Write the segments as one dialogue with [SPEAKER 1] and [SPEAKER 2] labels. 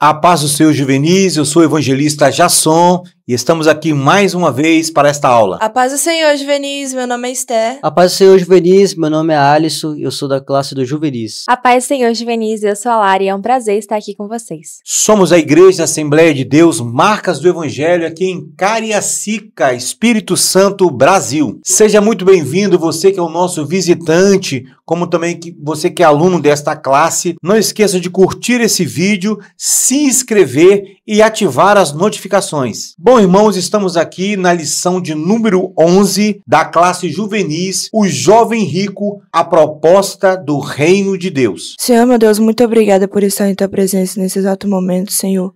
[SPEAKER 1] A paz do Senhor juvenis, eu sou o evangelista Jasson e estamos aqui mais uma vez para esta aula.
[SPEAKER 2] A paz do Senhor juvenis, meu nome é Esther.
[SPEAKER 3] A paz do Senhor juvenis, meu nome é Alisson e eu sou da classe do juvenis.
[SPEAKER 4] A paz do Senhor juvenis, eu sou a Lara e é um prazer estar aqui com vocês.
[SPEAKER 1] Somos a Igreja Assembleia de Deus, Marcas do Evangelho, aqui em Cariacica, Espírito Santo, Brasil. Seja muito bem-vindo, você que é o nosso visitante, como também você que é aluno desta classe. Não esqueça de curtir esse vídeo, se inscrever e ativar as notificações. Bom, irmãos, estamos aqui na lição de número 11 da classe juvenis, o jovem rico, a proposta do reino de Deus.
[SPEAKER 2] Senhor, meu Deus, muito obrigada por estar em tua presença nesse exato momento, Senhor.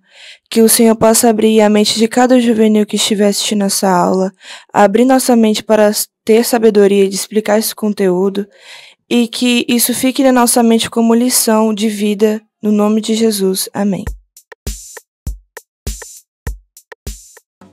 [SPEAKER 2] Que o Senhor possa abrir a mente de cada juvenil que estiver assistindo essa aula, abrir nossa mente para ter sabedoria de explicar esse conteúdo e que isso fique na nossa mente como lição de vida, no nome de Jesus. Amém.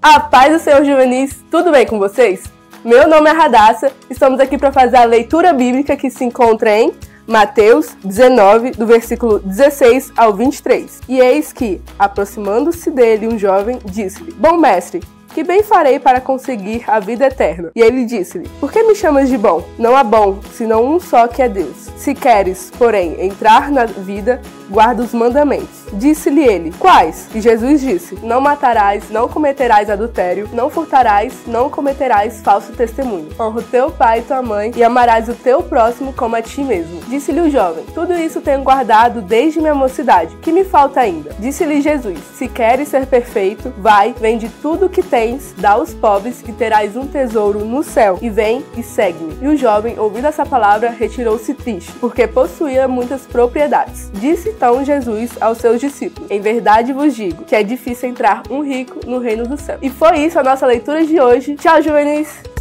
[SPEAKER 5] A paz do Senhor juvenis, tudo bem com vocês? Meu nome é Radassa, estamos aqui para fazer a leitura bíblica que se encontra em Mateus 19, do versículo 16 ao 23. E eis que, aproximando-se dele um jovem, disse-lhe: Bom mestre, que bem farei para conseguir a vida eterna? E ele disse-lhe: Por que me chamas de bom? Não há bom, senão um só, que é Deus. Se queres, porém, entrar na vida, guarda os mandamentos. Disse-lhe ele: Quais? E Jesus disse: Não matarás, não cometerás adultério, não furtarás, não cometerás falso testemunho. Honra o teu pai e tua mãe, e amarás o teu próximo como a ti mesmo. Disse-lhe o jovem: Tudo isso tenho guardado desde minha mocidade. Que me falta ainda? Disse-lhe Jesus: Se queres ser perfeito, vai, vende tudo o que tens, dá aos pobres, e terás um tesouro no céu. E vem e segue-me. E o jovem, ouvindo essa palavra, retirou-se triste, porque possuía muitas propriedades. Disse então Jesus aos seus discípulos: Em verdade vos digo que é difícil entrar um rico no reino do céu. E foi isso a nossa leitura de hoje. Tchau, juvenis!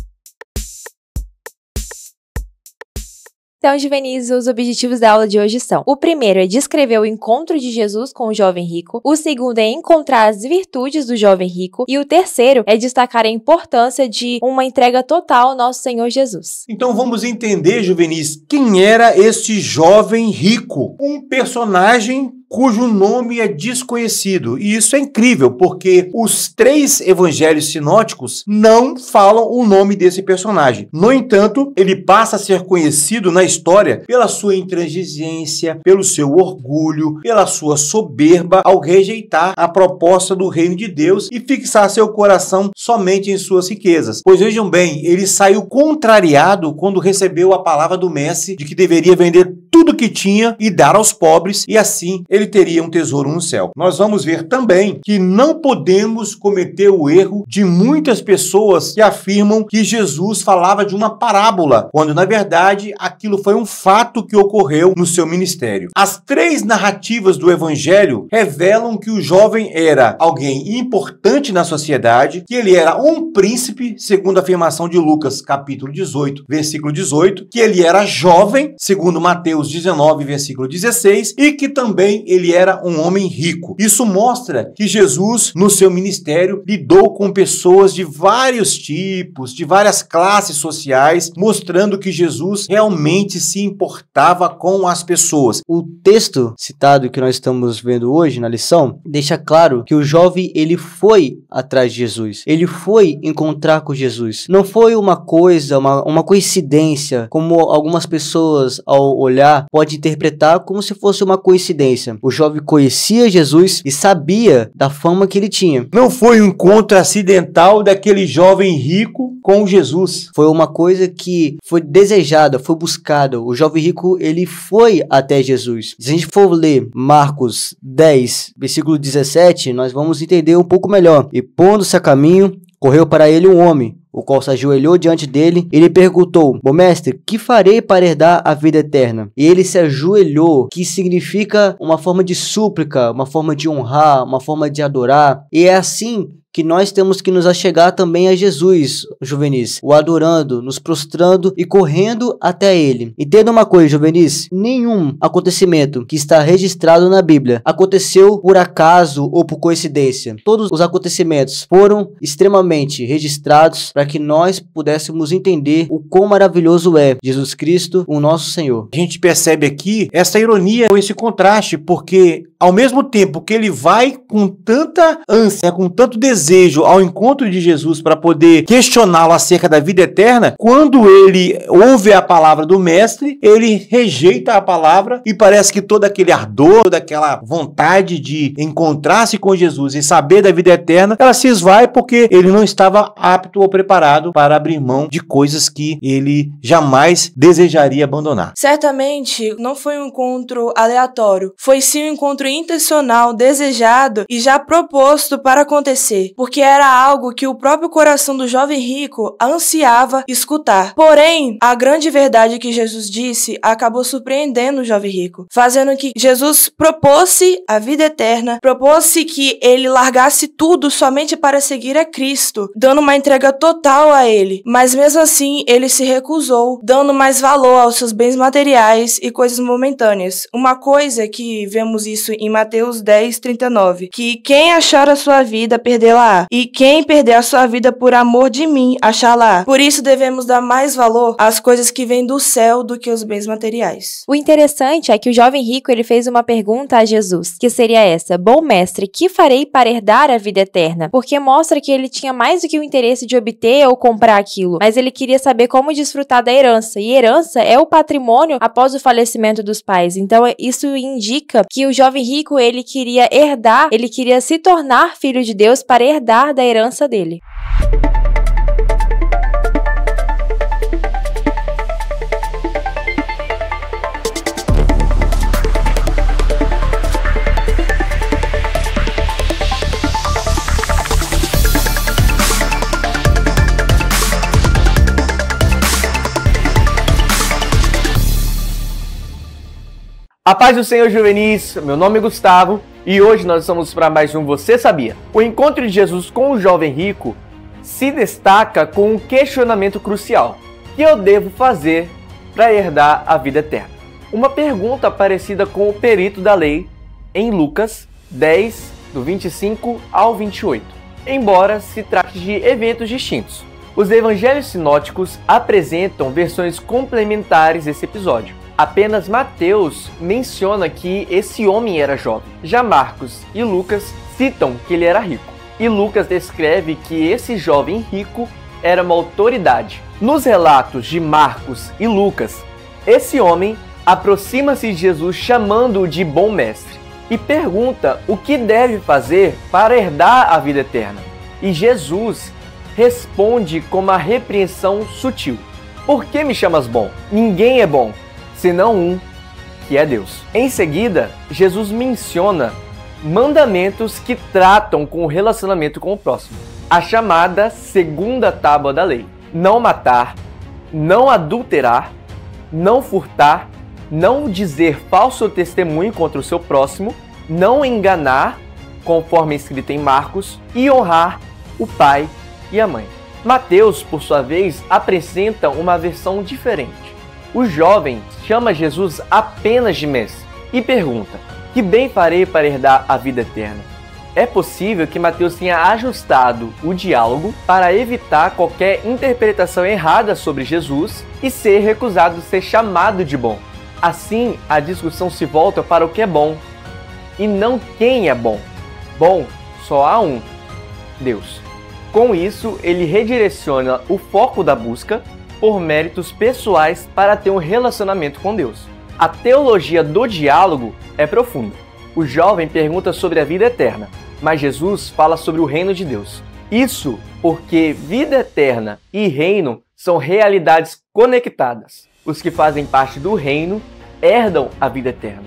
[SPEAKER 4] Então, juvenis, os objetivos da aula de hoje são: o primeiro é descrever o encontro de Jesus com o jovem rico, o segundo é encontrar as virtudes do jovem rico e o terceiro é destacar a importância de uma entrega total ao nosso Senhor Jesus.
[SPEAKER 1] Então vamos entender, juvenis, quem era este jovem rico? Um personagem cujo nome é desconhecido. E isso é incrível, porque os três evangelhos sinóticos não falam o nome desse personagem. No entanto, ele passa a ser conhecido na história pela sua intransigência, pelo seu orgulho, pela sua soberba ao rejeitar a proposta do reino de Deus e fixar seu coração somente em suas riquezas. Pois vejam bem, ele saiu contrariado quando recebeu a palavra do mestre de que deveria vender tudo que tinha e dar aos pobres, e assim ele teria um tesouro no céu. Nós vamos ver também que não podemos cometer o erro de muitas pessoas que afirmam que Jesus falava de uma parábola, quando na verdade aquilo foi um fato que ocorreu no seu ministério. As três narrativas do evangelho revelam que o jovem era alguém importante na sociedade, que ele era um príncipe, segundo a afirmação de Lucas, capítulo 18, versículo 18, que ele era jovem, segundo Mateus 19, versículo 16, e que também ele era um homem rico. Isso mostra que Jesus, no seu ministério, lidou com pessoas de vários tipos, de várias classes sociais, mostrando que Jesus realmente se importava com as pessoas.
[SPEAKER 3] O texto citado que nós estamos vendo hoje na lição deixa claro que o jovem ele foi atrás de Jesus. Ele foi encontrar com Jesus. Não foi uma coisa, uma coincidência, como algumas pessoas ao olhar pode interpretar como se fosse uma coincidência. O jovem conhecia Jesus e sabia da fama que ele tinha.
[SPEAKER 1] Não foi um encontro acidental daquele jovem rico com Jesus.
[SPEAKER 3] Foi uma coisa que foi desejada, foi buscada. O jovem rico, ele foi até Jesus. Se a gente for ler Marcos 10, versículo 17, nós vamos entender um pouco melhor. E pondo-se a caminho, correu para ele um homem, o qual se ajoelhou diante dele e lhe perguntou: Bom mestre, que farei para herdar a vida eterna? E ele se ajoelhou, que significa uma forma de súplica, uma forma de honrar, uma forma de adorar. E é assim que nós temos que nos achegar também a Jesus, juvenis, o adorando, nos prostrando e correndo até Ele. Entenda uma coisa, juvenis, nenhum acontecimento que está registrado na Bíblia aconteceu por acaso ou por coincidência. Todos os acontecimentos foram extremamente registrados para que nós pudéssemos entender o quão maravilhoso é Jesus Cristo, o nosso Senhor.
[SPEAKER 1] A gente percebe aqui essa ironia, esse contraste, porque ao mesmo tempo que ele vai com tanta ânsia, com tanto desejo ao encontro de Jesus para poder questioná-lo acerca da vida eterna, quando ele ouve a palavra do mestre, ele rejeita a palavra e parece que todo aquele ardor, toda aquela vontade de encontrar-se com Jesus e saber da vida eterna, ela se esvai porque ele não estava apto ou preparado para abrir mão de coisas que ele jamais desejaria abandonar.
[SPEAKER 2] Certamente não foi um encontro aleatório, foi sim um encontro intencional, desejado e já proposto para acontecer, porque era algo que o próprio coração do jovem rico ansiava escutar. Porém, a grande verdade que Jesus disse acabou surpreendendo o jovem rico, fazendo que Jesus propôs-se a vida eterna, propôs-se que ele largasse tudo somente para seguir a Cristo, dando uma entrega total a ele, mas mesmo assim ele se recusou, dando mais valor aos seus bens materiais e coisas momentâneas. Uma coisa que vemos isso em Mateus 10:39, que quem achar a sua vida, perdê-la-á, e quem perder a sua vida por amor de mim, achá-la-á. Por isso devemos dar mais valor às coisas que vêm do céu do que aos bens materiais.
[SPEAKER 4] O interessante é que o jovem rico ele fez uma pergunta a Jesus, que seria essa: bom mestre, que farei para herdar a vida eterna? Porque mostra que ele tinha mais do que o interesse de obter ou comprar aquilo, mas ele queria saber como desfrutar da herança, e herança é o patrimônio após o falecimento dos pais. Então isso indica que o jovem rico ele queria herdar, ele queria se tornar filho de Deus para herdar da herança dele.
[SPEAKER 6] A paz do Senhor, juvenis, meu nome é Gustavo e hoje nós estamos para mais um Você Sabia? O encontro de Jesus com o jovem rico se destaca com um questionamento crucial: o que eu devo fazer para herdar a vida eterna? Uma pergunta parecida com o perito da lei em Lucas 10, do 25 ao 28, embora se trate de eventos distintos. Os evangelhos sinóticos apresentam versões complementares desse episódio. Apenas Mateus menciona que esse homem era jovem. Já Marcos e Lucas citam que ele era rico. E Lucas descreve que esse jovem rico era uma autoridade. Nos relatos de Marcos e Lucas, esse homem aproxima-se de Jesus chamando-o de bom mestre e pergunta o que deve fazer para herdar a vida eterna. E Jesus responde com uma repreensão sutil: por que me chamas bom? Ninguém é bom, senão um, que é Deus. Em seguida, Jesus menciona mandamentos que tratam com o relacionamento com o próximo. A chamada segunda tábua da lei: não matar, não adulterar, não furtar, não dizer falso testemunho contra o seu próximo, não enganar, conforme escrito em Marcos, e honrar o pai e a mãe. Mateus, por sua vez, apresenta uma versão diferente. O jovem chama Jesus apenas de mestre e pergunta: que bem farei para herdar a vida eterna? É possível que Mateus tenha ajustado o diálogo para evitar qualquer interpretação errada sobre Jesus e ser recusado de ser chamado de bom. Assim, a discussão se volta para o que é bom e não quem é bom. Bom, só há um: Deus. Com isso, ele redireciona o foco da busca por méritos pessoais para ter um relacionamento com Deus. A teologia do diálogo é profunda. O jovem pergunta sobre a vida eterna, mas Jesus fala sobre o reino de Deus. Isso porque vida eterna e reino são realidades conectadas. Os que fazem parte do reino herdam a vida eterna.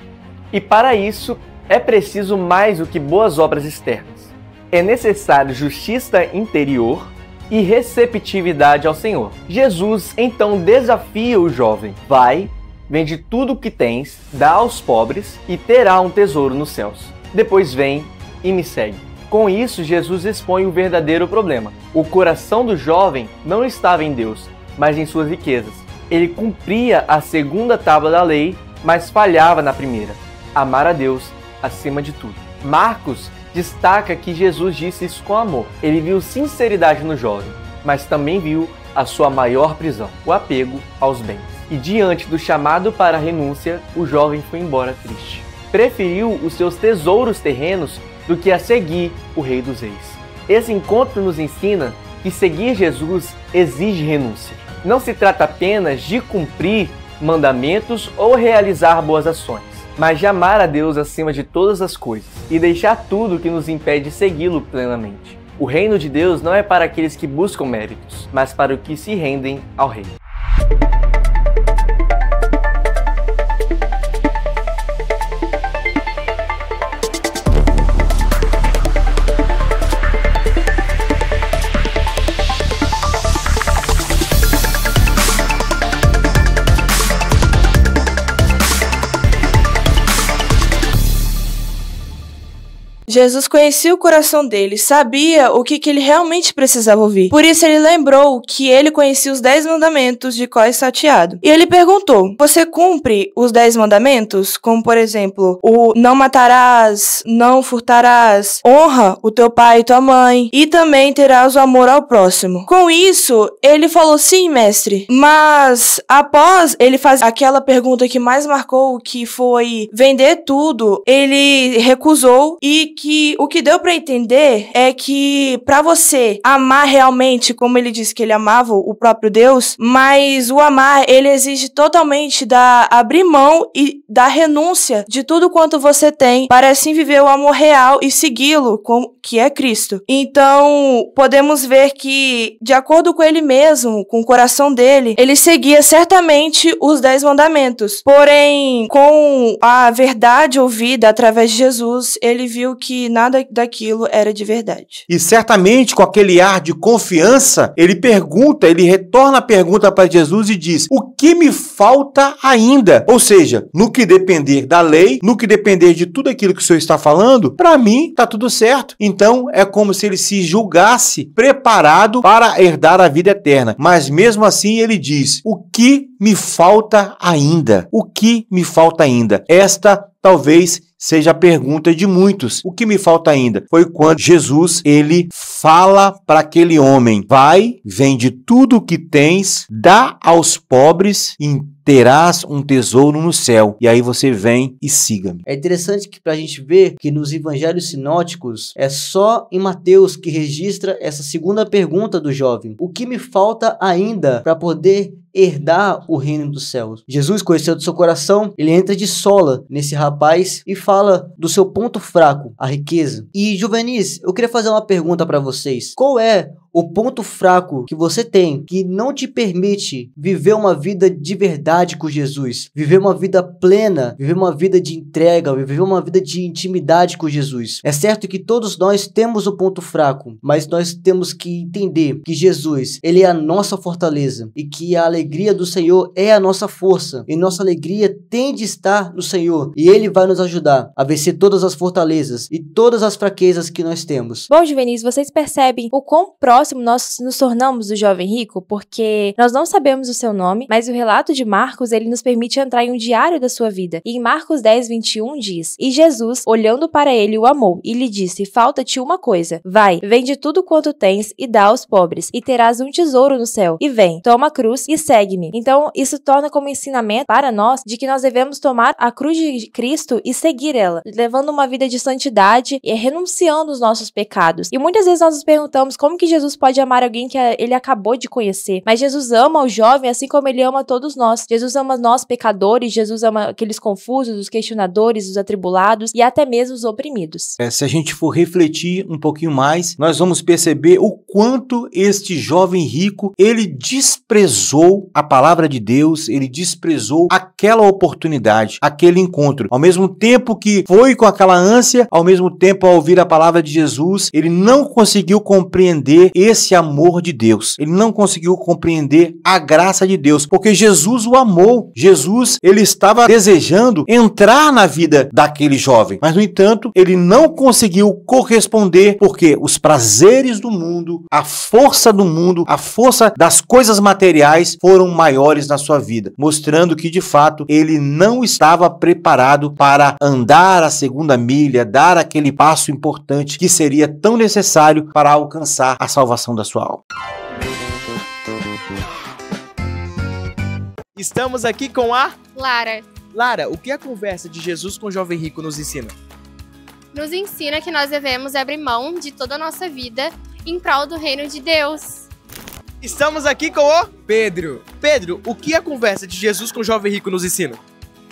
[SPEAKER 6] E para isso é preciso mais do que boas obras externas. É necessário justiça interior e receptividade ao Senhor. Jesus então desafia o jovem: vai, vende tudo o que tens, dá aos pobres e terá um tesouro nos céus. Depois vem e me segue. Com isso, Jesus expõe o verdadeiro problema. O coração do jovem não estava em Deus, mas em suas riquezas. Ele cumpria a segunda tábua da lei, mas falhava na primeira: amar a Deus acima de tudo. Marcos destaca que Jesus disse isso com amor. Ele viu sinceridade no jovem, mas também viu a sua maior prisão, o apego aos bens. E diante do chamado para a renúncia, o jovem foi embora triste. Preferiu os seus tesouros terrenos do que a seguir o Rei dos Reis. Esse encontro nos ensina que seguir Jesus exige renúncia. Não se trata apenas de cumprir mandamentos ou realizar boas ações, mas de amar a Deus acima de todas as coisas e deixar tudo que nos impede de segui-lo plenamente. O reino de Deus não é para aqueles que buscam méritos, mas para os que se rendem ao Rei.
[SPEAKER 2] Jesus conhecia o coração dele, sabia o que ele realmente precisava ouvir. Por isso ele lembrou que ele conhecia os 10 mandamentos de qual salteado. E ele perguntou: você cumpre os 10 mandamentos? Como, por exemplo, o não matarás, não furtarás, honra o teu pai e tua mãe, e também terás o amor ao próximo. Com isso, ele falou: sim, mestre. Mas após ele fazer aquela pergunta que mais marcou, que foi vender tudo, ele recusou, e que o que deu pra entender é que pra você amar realmente, como ele disse que ele amava o próprio Deus, mas o amar, ele exige totalmente da abrir mão e da renúncia de tudo quanto você tem, para assim viver o amor real e segui-lo, que é Cristo. Então, podemos ver que, de acordo com ele mesmo, com o coração dele, ele seguia certamente os 10 mandamentos. Porém, com a verdade ouvida através de Jesus, ele viu que nada daquilo era de verdade.
[SPEAKER 1] E certamente, com aquele ar de confiança, ele retorna a pergunta para Jesus e diz: o que me falta ainda? Ou seja, no que depender da lei, no que depender de tudo aquilo que o Senhor está falando, para mim está tudo certo. Então, é como se ele se julgasse preparado para herdar a vida eterna. Mas mesmo assim, ele diz: o que me falta ainda? O que me falta ainda? Esta talvez seja a pergunta de muitos. O que me falta ainda? Foi quando Jesus, ele fala para aquele homem: vai, vende tudo o que tens, dá aos pobres e terás um tesouro no céu. E aí você vem e siga-me.
[SPEAKER 3] É interessante que pra gente ver que nos evangelhos sinóticos é só em Mateus que registra essa segunda pergunta do jovem: o que me falta ainda para poder herdar o reino dos céus? Jesus, conhecendo o seu coração, ele entra de sola nesse rapaz e fala do seu ponto fraco, a riqueza. E, juvenis, eu queria fazer uma pergunta para vocês: qual é o ponto fraco que você tem que não te permite viver uma vida de verdade com Jesus, viver uma vida plena, viver uma vida de entrega, viver uma vida de intimidade com Jesus? É certo que todos nós temos o ponto fraco, mas nós temos que entender que Jesus, ele é a nossa fortaleza e que a alegria do Senhor é a nossa força, e nossa alegria tem de estar no Senhor, e ele vai nos ajudar a vencer todas as fortalezas e todas as fraquezas que nós temos.
[SPEAKER 4] Bom, juvenis, vocês percebem o quão próximo nós nos tornamos do jovem rico? Porque nós não sabemos o seu nome, mas o relato de Marcos, ele nos permite entrar em um diário da sua vida. E em Marcos 10, 21 diz: e Jesus, olhando para ele, o amou e lhe disse: falta-te uma coisa, vai, vende tudo quanto tens e dá aos pobres, e terás um tesouro no céu, e vem, toma a cruz e segue-me. Então, isso torna como ensinamento para nós de que nós devemos tomar a cruz de Cristo e seguir ela, levando uma vida de santidade e renunciando os nossos pecados. E muitas vezes nós nos perguntamos como que Jesus pode amar alguém que ele acabou de conhecer. Mas Jesus ama o jovem assim como ele ama todos nós. Jesus ama nós pecadores, Jesus ama aqueles confusos, os questionadores, os atribulados e até mesmo os oprimidos.
[SPEAKER 1] Se a gente for refletir um pouquinho mais, nós vamos perceber o quanto este jovem rico, ele desprezou desprezou a palavra de Deus, ele desprezou aquela oportunidade, aquele encontro. Ao mesmo tempo que foi com aquela ânsia, ao mesmo tempo ao ouvir a palavra de Jesus, ele não conseguiu compreender esse amor de Deus. Ele não conseguiu compreender a graça de Deus, porque Jesus o amou. Jesus, ele estava desejando entrar na vida daquele jovem, mas no entanto, ele não conseguiu corresponder, porque os prazeres do mundo, a força do mundo, a força das coisas materiais foram maiores na sua vida, mostrando que de fato ele não estava preparado para andar a segunda milha, dar aquele passo importante que seria tão necessário para alcançar a salvação da sua alma.
[SPEAKER 7] Estamos aqui com a
[SPEAKER 8] Lara.
[SPEAKER 7] Lara. O que a conversa de Jesus com o jovem rico nos ensina?
[SPEAKER 8] Nos ensina que nós devemos abrir mão de toda a nossa vida em prol do reino de Deus.
[SPEAKER 7] Estamos aqui com o Pedro. Pedro, o que a conversa de Jesus com o jovem rico nos ensina?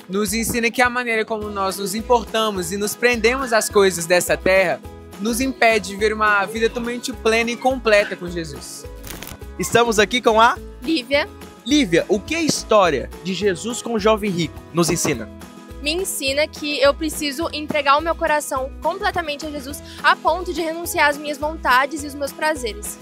[SPEAKER 9] Nos ensina que a maneira como nós nos importamos e nos prendemos às coisas dessa terra nos impede de viver uma vida totalmente plena e completa com Jesus.
[SPEAKER 7] Estamos aqui com a
[SPEAKER 8] Lívia.
[SPEAKER 7] Lívia, o que a história de Jesus com o jovem rico nos ensina?
[SPEAKER 8] Me ensina que eu preciso entregar o meu coração completamente a Jesus a ponto de renunciar às minhas vontades e os meus prazeres.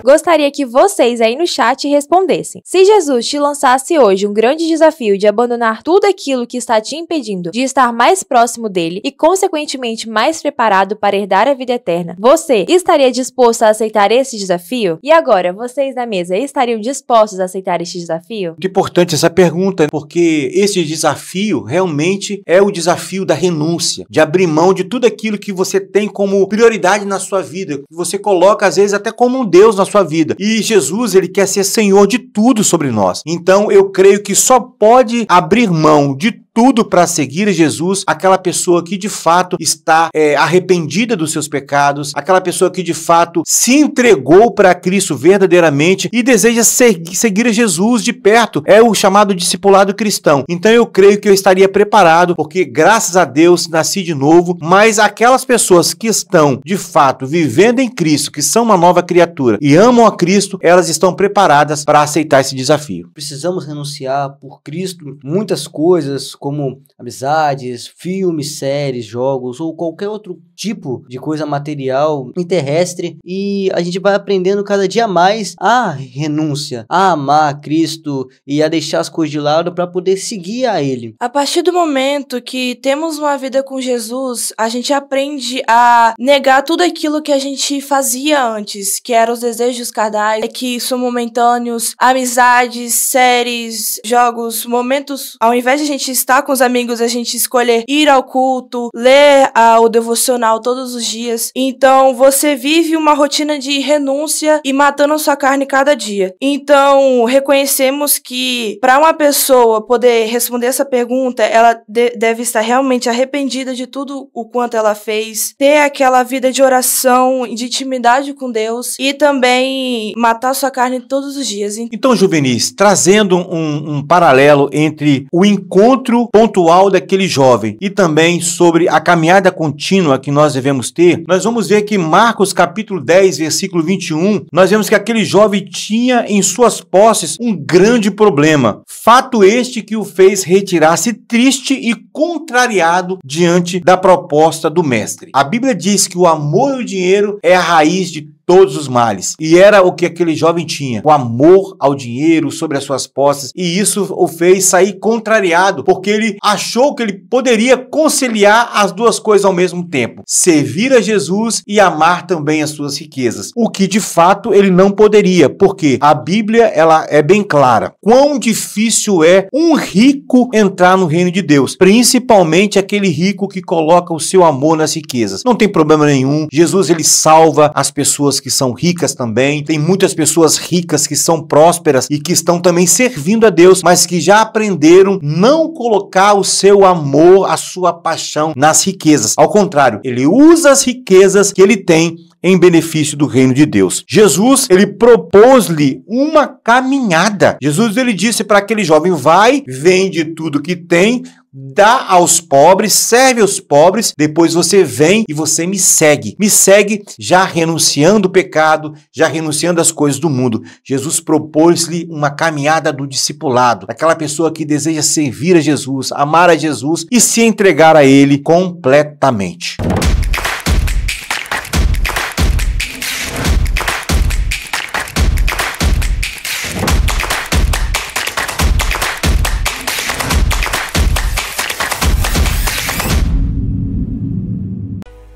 [SPEAKER 4] Gostaria que vocês aí no chat respondessem. Se Jesus te lançasse hoje um grande desafio de abandonar tudo aquilo que está te impedindo de estar mais próximo dele e, consequentemente, mais preparado para herdar a vida eterna, você estaria disposto a aceitar esse desafio? E agora, vocês na mesa estariam dispostos a aceitar este desafio?
[SPEAKER 1] Muito importante essa pergunta, porque esse desafio realmente é o desafio da renúncia, de abrir mão de tudo aquilo que você tem como prioridade na sua vida, que você coloca às vezes até como um Deus na sua vida. E Jesus, ele quer ser Senhor de tudo sobre nós. Então eu creio que só pode abrir mão de tudo para seguir Jesus aquela pessoa que de fato está arrependida dos seus pecados, aquela pessoa que de fato se entregou para Cristo verdadeiramente e deseja seguir a Jesus de perto. É o chamado discipulado cristão. Então eu creio que eu estaria preparado, porque graças a Deus nasci de novo, mas aquelas pessoas que estão de fato vivendo em Cristo, que são uma nova criatura e amam a Cristo, elas estão preparadas para aceitar esse desafio.
[SPEAKER 3] Precisamos renunciar por Cristo muitas coisas, como amizades, filmes, séries, jogos ou qualquer outro tipo de coisa material e terrestre, e a gente vai aprendendo cada dia mais a renúncia, a amar Cristo e a deixar as coisas de lado para poder seguir a Ele.
[SPEAKER 2] A partir do momento que temos uma vida com Jesus, a gente aprende a negar tudo aquilo que a gente fazia antes, que eram os desejos carnais, que são momentâneos, amizades, séries, jogos, momentos. Ao invés de a gente estar com os amigos, a gente escolher ir ao culto, ler o devocional todos os dias. Então, você vive uma rotina de renúncia e matando a sua carne cada dia. Então, reconhecemos que para uma pessoa poder responder essa pergunta, ela deve estar realmente arrependida de tudo o quanto ela fez, ter aquela vida de oração, de intimidade com Deus e também matar a sua carne todos os dias.
[SPEAKER 1] Então, Juvenis, trazendo um paralelo entre o encontro pontual daquele jovem e também sobre a caminhada contínua que nós devemos ter, nós vamos ver que Marcos capítulo 10, versículo 21, nós vemos que aquele jovem tinha em suas posses um grande problema. Fato este que o fez retirar-se triste e contrariado diante da proposta do mestre. A Bíblia diz que o amor e o dinheiro é a raiz de todos os males. E era o que aquele jovem tinha, o amor ao dinheiro sobre as suas posses, e isso o fez sair contrariado, porque ele achou que ele poderia conciliar as duas coisas ao mesmo tempo, servir a Jesus e amar também as suas riquezas, o que de fato ele não poderia, porque a Bíblia ela é bem clara, quão difícil é um rico entrar no reino de Deus, principalmente aquele rico que coloca o seu amor nas riquezas. Não tem problema nenhum, Jesus ele salva as pessoas que são ricas também, tem muitas pessoas ricas que são prósperas e que estão também servindo a Deus, mas que já aprenderam não colocar o seu amor, a sua paixão nas riquezas. Ao contrário, ele usa as riquezas que ele tem em benefício do reino de Deus. Jesus, ele propôs-lhe uma caminhada. Jesus, ele disse para aquele jovem: vai, vende tudo que tem, dá aos pobres, serve aos pobres, depois você vem e você me segue. Me segue já renunciando o pecado, já renunciando às coisas do mundo. Jesus propôs-lhe uma caminhada do discipulado, daquela pessoa que deseja servir a Jesus, amar a Jesus e se entregar a Ele completamente.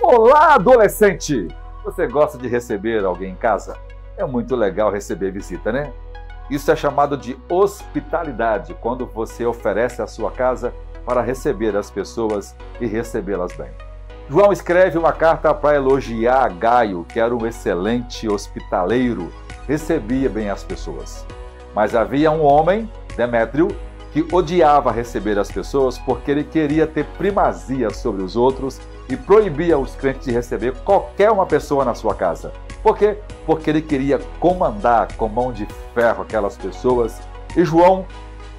[SPEAKER 10] Olá, adolescente! Você gosta de receber alguém em casa? É muito legal receber visita, né? Isso é chamado de hospitalidade, quando você oferece a sua casa para receber as pessoas e recebê-las bem. João escreve uma carta para elogiar Gaio, que era um excelente hospitaleiro, recebia bem as pessoas. Mas havia um homem, Demétrio, que odiava receber as pessoas porque ele queria ter primazia sobre os outros e proibia os crentes de receber qualquer uma pessoa na sua casa. Por quê? Porque ele queria comandar com mão de ferro aquelas pessoas, e João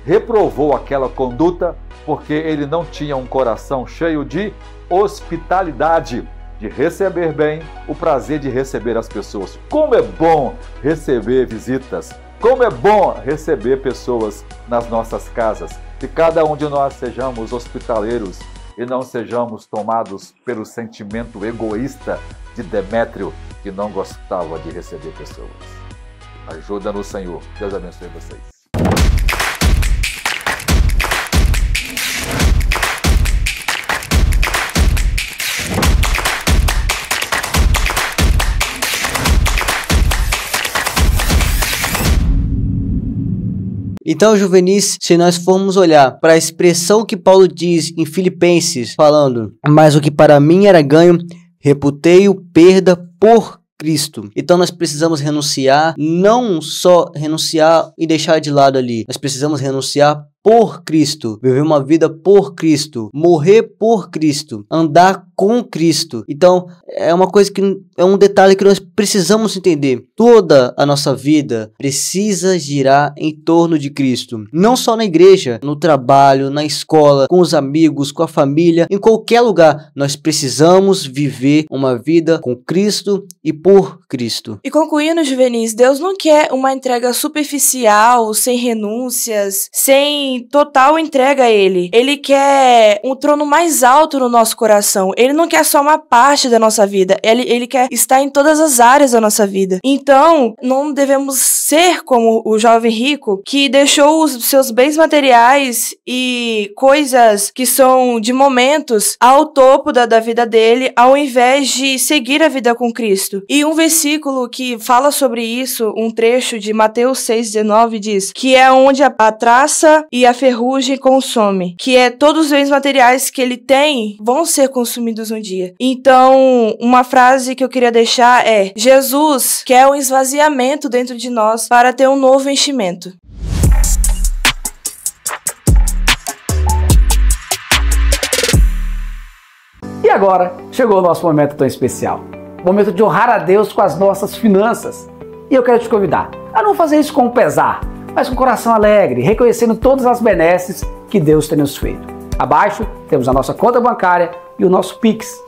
[SPEAKER 10] reprovou aquela conduta porque ele não tinha um coração cheio de hospitalidade, de receber bem, o prazer de receber as pessoas. Como é bom receber visitas! Como é bom receber pessoas nas nossas casas. Que cada um de nós sejamos hospitaleiros e não sejamos tomados pelo sentimento egoísta de Demétrio, que não gostava de receber pessoas. Ajuda-nos, Senhor. Deus abençoe vocês.
[SPEAKER 3] Então, juvenis, se nós formos olhar para a expressão que Paulo diz em Filipenses, falando: mas o que para mim era ganho, reputei-o perda por Cristo. Então nós precisamos renunciar, não só renunciar e deixar de lado ali, nós precisamos renunciar por Cristo, viver uma vida por Cristo, morrer por Cristo, andar com Cristo. Então é uma coisa que é um detalhe que nós precisamos entender. Toda a nossa vida precisa girar em torno de Cristo, não só na igreja, no trabalho, na escola, com os amigos, com a família, em qualquer lugar. Nós precisamos viver uma vida com Cristo e por Cristo.
[SPEAKER 2] E concluindo, juvenis, Deus não quer uma entrega superficial, sem renúncias, sem total entrega a Ele. Ele quer um trono mais alto no nosso coração. Ele não quer só uma parte da nossa vida. Ele quer estar em todas as áreas da nossa vida. Então, não devemos ser como o jovem rico que deixou os seus bens materiais e coisas que são de momentos ao topo da vida dele, ao invés de seguir a vida com Cristo. E um versículo que fala sobre isso, um trecho de Mateus 6,19 diz que é onde a traça e a ferrugem consome, que é todos os bens materiais que ele tem vão ser consumidos um dia. Então, uma frase que eu queria deixar é: Jesus quer um esvaziamento dentro de nós para ter um novo enchimento.
[SPEAKER 11] E agora, chegou o nosso momento tão especial. Momento de honrar a Deus com as nossas finanças. E eu quero te convidar a não fazer isso com pesar, mas com coração alegre, reconhecendo todas as benesses que Deus tem nos feito. Abaixo temos a nossa conta bancária e o nosso Pix.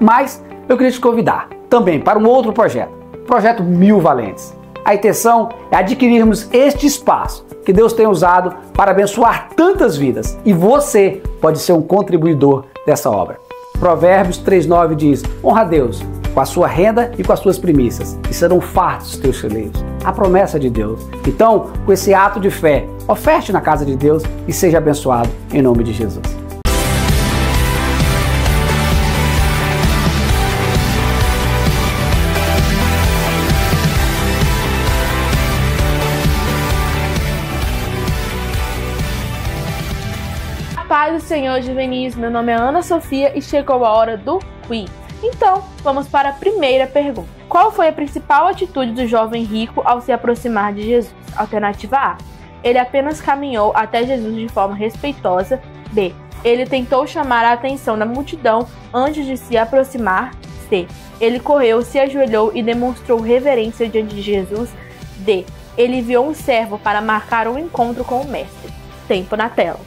[SPEAKER 11] Mas eu queria te convidar também para um outro projeto, o Projeto 1000 Valentes. A intenção é adquirirmos este espaço que Deus tem usado para abençoar tantas vidas. E você pode ser um contribuidor dessa obra. Provérbios 3,9 diz: honra a Deus com a sua renda e com as suas primícias, e serão fartos os teus celeiros. A promessa de Deus. Então, com esse ato de fé, oferte na casa de Deus e seja abençoado em nome de Jesus.
[SPEAKER 5] Paz do Senhor, juvenis, meu nome é Ana Sofia e chegou a hora do quiz. Então, vamos para a primeira pergunta. Qual foi a principal atitude do jovem rico ao se aproximar de Jesus? Alternativa A: ele apenas caminhou até Jesus de forma respeitosa. B: ele tentou chamar a atenção da multidão antes de se aproximar. C: ele correu, se ajoelhou e demonstrou reverência diante de Jesus. D: ele enviou um servo para marcar um encontro com o mestre. Tempo na tela.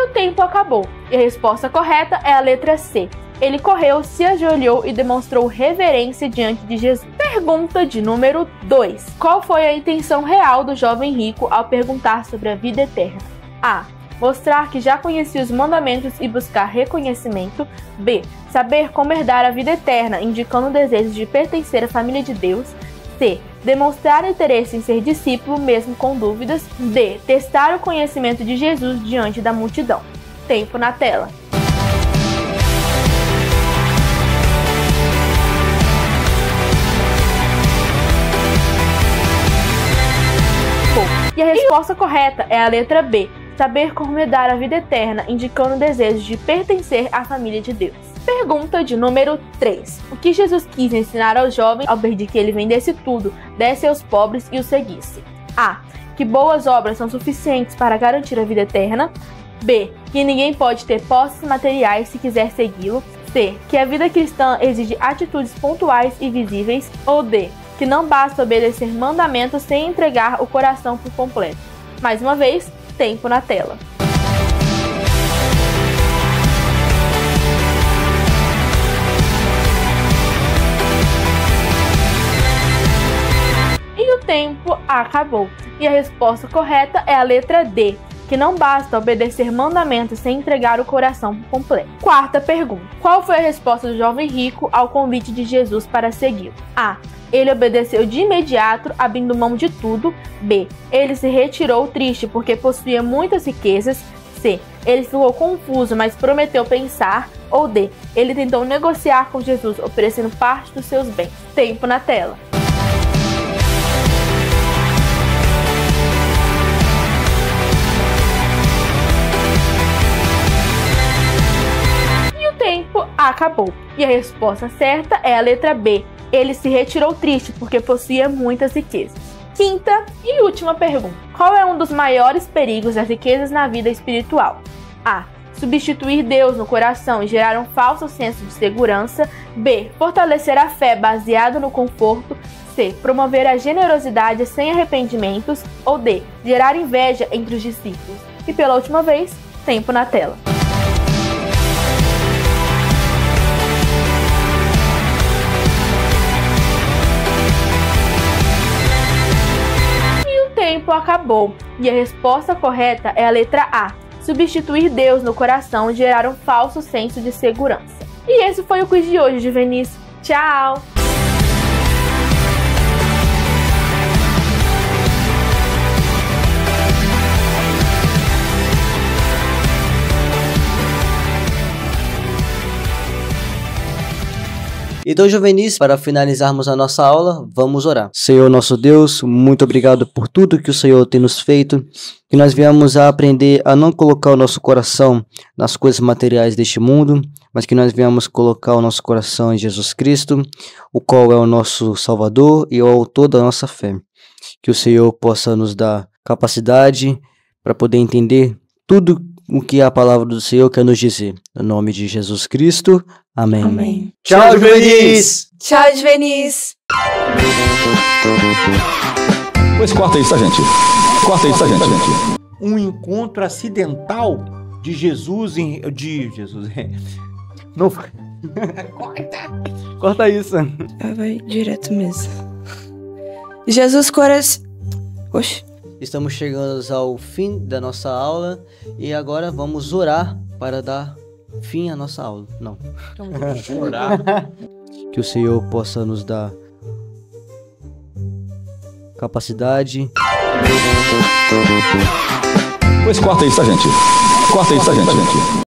[SPEAKER 5] O tempo acabou, e a resposta correta é a letra C. Ele correu, se ajoelhou e demonstrou reverência diante de Jesus. Pergunta de número 2. Qual foi a intenção real do jovem rico ao perguntar sobre a vida eterna? A: mostrar que já conhecia os mandamentos e buscar reconhecimento. B: saber como herdar a vida eterna, indicando o desejo de pertencer à família de Deus. C: demonstrar interesse em ser discípulo mesmo com dúvidas. D: testar o conhecimento de Jesus diante da multidão. Tempo na tela. E a resposta correta é a letra B: saber como herdar a vida eterna, indicando o desejo de pertencer à família de Deus. Pergunta de número 3. O que Jesus quis ensinar ao jovem ao pedir que ele vendesse tudo, desse aos pobres e o seguisse? A: que boas obras são suficientes para garantir a vida eterna. B: que ninguém pode ter posses materiais se quiser segui-lo. C: que a vida cristã exige atitudes pontuais e visíveis. Ou D: que não basta obedecer mandamentos sem entregar o coração por completo. Mais uma vez, tempo na tela. E o tempo acabou. E a resposta correta é a letra D: que não basta obedecer mandamentos sem entregar o coração por completo. Quarta pergunta. Qual foi a resposta do jovem rico ao convite de Jesus para segui-lo? A: ele obedeceu de imediato, abrindo mão de tudo. B: ele se retirou triste porque possuía muitas riquezas. C: ele ficou confuso, mas prometeu pensar. Ou D: ele tentou negociar com Jesus, oferecendo parte dos seus bens. Tempo na tela. E o tempo acabou. E a resposta certa é a letra B: ele se retirou triste porque possuía muitas riquezas. Quinta e última pergunta. Qual é um dos maiores perigos das riquezas na vida espiritual? A: substituir Deus no coração e gerar um falso senso de segurança. B: fortalecer a fé baseada no conforto. C: promover a generosidade sem arrependimentos. Ou D: gerar inveja entre os discípulos. E pela última vez, tempo na tela. O tempo acabou. E a resposta correta é a letra A: substituir Deus no coração e gerar um falso senso de segurança. E esse foi o quiz de hoje, juvenis. Tchau!
[SPEAKER 3] Então, juvenis, para finalizarmos a nossa aula, vamos orar. Senhor nosso Deus, muito obrigado por tudo que o Senhor tem nos feito, que nós viemos a aprender a não colocar o nosso coração nas coisas materiais deste mundo, mas que nós viemos colocar o nosso coração em Jesus Cristo, o qual é o nosso Salvador e o autor da nossa fé. Que o Senhor possa nos dar capacidade para poder entender tudo o que a palavra do Senhor quer nos dizer. No nome de Jesus Cristo. Amém.
[SPEAKER 2] Amém.
[SPEAKER 3] Tchau, juvenis!
[SPEAKER 2] Tchau, juvenis!
[SPEAKER 10] Pois corta isso, gente. Corta isso, gente.
[SPEAKER 1] um encontro acidental de Jesus não foi.
[SPEAKER 3] Corta isso.
[SPEAKER 2] Vai direto mesmo. Jesus coração. Oxi.
[SPEAKER 3] Estamos chegando ao fim da nossa aula e agora vamos orar para dar fim à nossa aula. Não.
[SPEAKER 1] Orar.
[SPEAKER 3] Que o Senhor possa nos dar capacidade.
[SPEAKER 10] Pois corta isso, tá, gente? Corta isso, tá, gente?